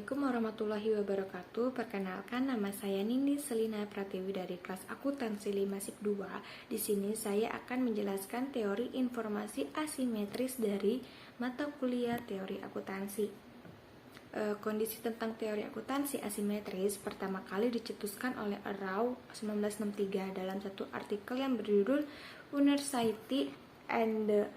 Assalamualaikum warahmatullahi wabarakatuh. Perkenalkan, nama saya Nini Selina Pratiwi dari kelas Akuntansi 5 SIP 2. Di sini saya akan menjelaskan teori informasi asimetris dari mata kuliah teori akuntansi. Kondisi tentang teori akuntansi asimetris pertama kali dicetuskan oleh Arrow 1963 dalam satu artikel yang berjudul University and the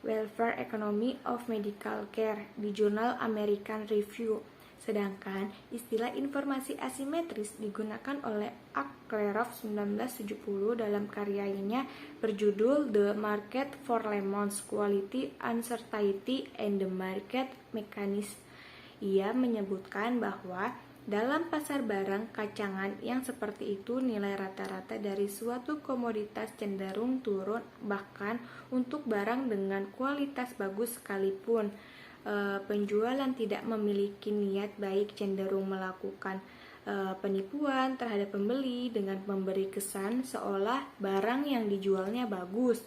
Welfare Economy of Medical Care di jurnal American Review. Sedangkan istilah informasi asimetris digunakan oleh Aklerov 1970 dalam karyanya berjudul The Market for Lemons, Quality, Uncertainty, and the Market Mechanism. Ia menyebutkan bahwa dalam pasar barang kacangan yang seperti itu, nilai rata-rata dari suatu komoditas cenderung turun, bahkan untuk barang dengan kualitas bagus sekalipun. Penjualan tidak memiliki niat baik cenderung melakukan penipuan terhadap pembeli dengan memberi kesan seolah barang yang dijualnya bagus.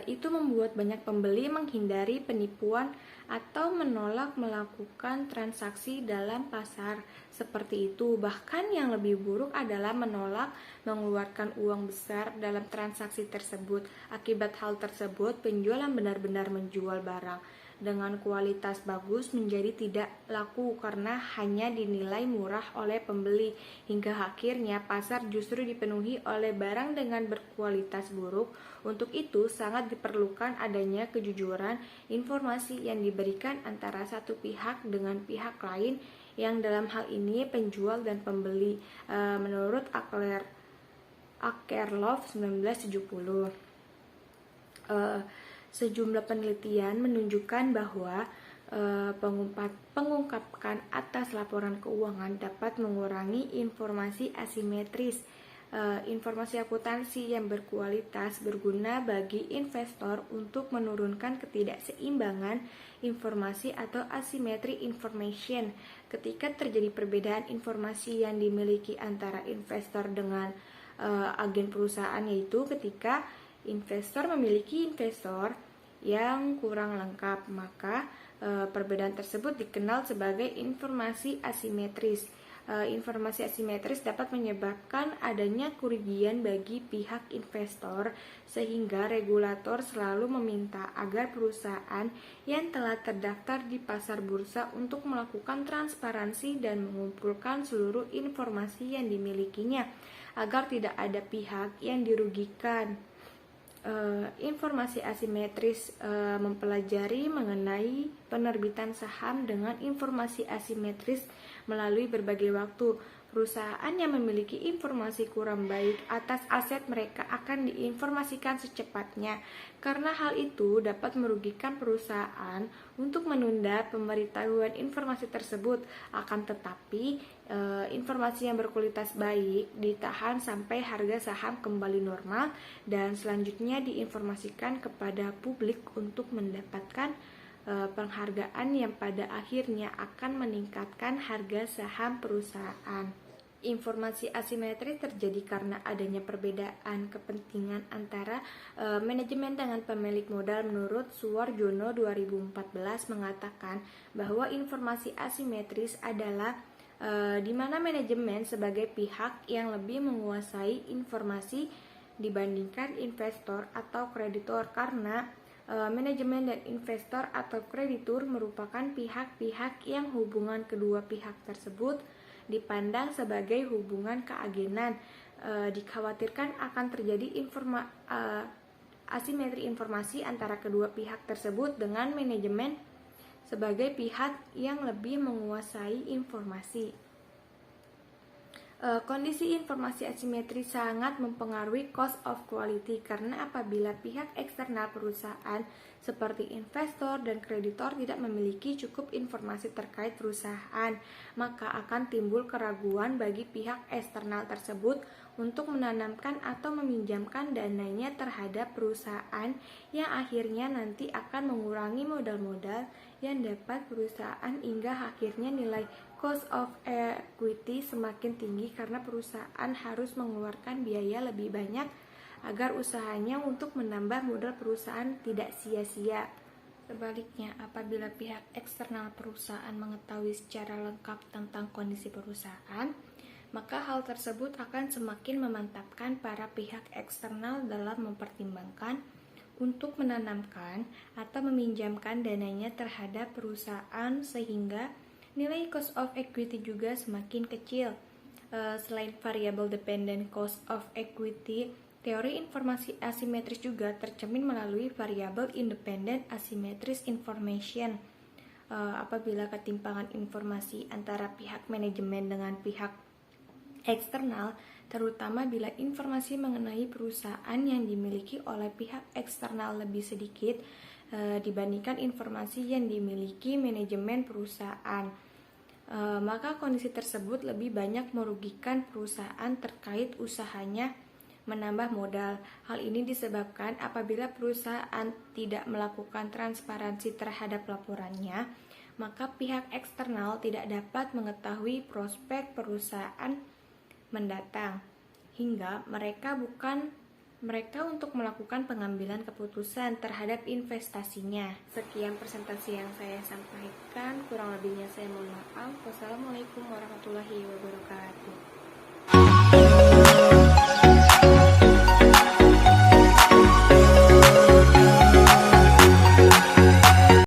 Itu membuat banyak pembeli menghindari penipuan atau menolak melakukan transaksi dalam pasar seperti itu. Bahkan yang lebih buruk adalah menolak mengeluarkan uang besar dalam transaksi tersebut. Akibat hal tersebut, penjualan benar-benar menjual barang dengan kualitas bagus menjadi tidak laku karena hanya dinilai murah oleh pembeli, hingga akhirnya pasar justru dipenuhi oleh barang dengan berkualitas buruk. Untuk itu sangat diperlukan adanya kejujuran informasi yang diberikan antara satu pihak dengan pihak lain, yang dalam hal ini penjual dan pembeli, menurut Akerlof 1970. Sejumlah penelitian menunjukkan bahwa pengungkapkan atas laporan keuangan dapat mengurangi informasi asimetris. Informasi akuntansi yang berkualitas berguna bagi investor untuk menurunkan ketidakseimbangan informasi atau asymmetry information. Ketika terjadi perbedaan informasi yang dimiliki antara investor dengan agen perusahaan, yaitu ketika investor memiliki investor yang kurang lengkap, maka perbedaan tersebut dikenal sebagai informasi asimetris. Informasi asimetris dapat menyebabkan adanya kerugian bagi pihak investor, sehingga regulator selalu meminta agar perusahaan yang telah terdaftar di pasar bursa untuk melakukan transparansi dan mengumpulkan seluruh informasi yang dimilikinya agar tidak ada pihak yang dirugikan. Informasi asimetris mempelajari mengenai penerbitan saham dengan informasi asimetris melalui berbagai waktu. Perusahaan yang memiliki informasi kurang baik atas aset mereka akan diinformasikan secepatnya, karena hal itu dapat merugikan perusahaan untuk menunda pemberitahuan informasi tersebut. Akan tetapi, informasi yang berkualitas baik ditahan sampai harga saham kembali normal dan selanjutnya diinformasikan kepada publik untuk mendapatkan penghargaan yang pada akhirnya akan meningkatkan harga saham perusahaan. Informasi asimetris terjadi karena adanya perbedaan kepentingan antara manajemen dengan pemilik modal. Menurut Suwarjono 2014 mengatakan bahwa informasi asimetris adalah di mana manajemen sebagai pihak yang lebih menguasai informasi dibandingkan investor atau kreditor, karena manajemen dan investor atau kreditur merupakan pihak-pihak yang hubungan kedua pihak tersebut dipandang sebagai hubungan keagenan. Dikhawatirkan akan terjadi asimetri informasi antara kedua pihak tersebut dengan manajemen sebagai pihak yang lebih menguasai informasi. Kondisi informasi asimetris sangat mempengaruhi cost of quality, karena apabila pihak eksternal perusahaan seperti investor dan kreditor tidak memiliki cukup informasi terkait perusahaan, maka akan timbul keraguan bagi pihak eksternal tersebut untuk menanamkan atau meminjamkan dananya terhadap perusahaan, yang akhirnya nanti akan mengurangi modal-modal yang dapat perusahaan, hingga akhirnya nilai cost of equity semakin tinggi karena perusahaan harus mengeluarkan biaya lebih banyak agar usahanya untuk menambah modal perusahaan tidak sia-sia. Sebaliknya, apabila pihak eksternal perusahaan mengetahui secara lengkap tentang kondisi perusahaan, maka hal tersebut akan semakin memantapkan para pihak eksternal dalam mempertimbangkan untuk menanamkan atau meminjamkan dananya terhadap perusahaan sehingga nilai cost of equity juga semakin kecil. Selain variable dependent cost of equity, teori informasi asimetris juga tercermin melalui variable independent asymmetric information. Apabila ketimpangan informasi antara pihak manajemen dengan pihak eksternal, terutama bila informasi mengenai perusahaan yang dimiliki oleh pihak eksternal lebih sedikit dibandingkan informasi yang dimiliki manajemen perusahaan, maka kondisi tersebut lebih banyak merugikan perusahaan terkait usahanya menambah modal. Hal ini disebabkan apabila perusahaan tidak melakukan transparansi terhadap laporannya, maka pihak eksternal tidak dapat mengetahui prospek perusahaan mendatang, hingga mereka untuk melakukan pengambilan keputusan terhadap investasinya. Sekian presentasi yang saya sampaikan, kurang lebihnya saya mohon maaf. Wassalamualaikum warahmatullahi wabarakatuh.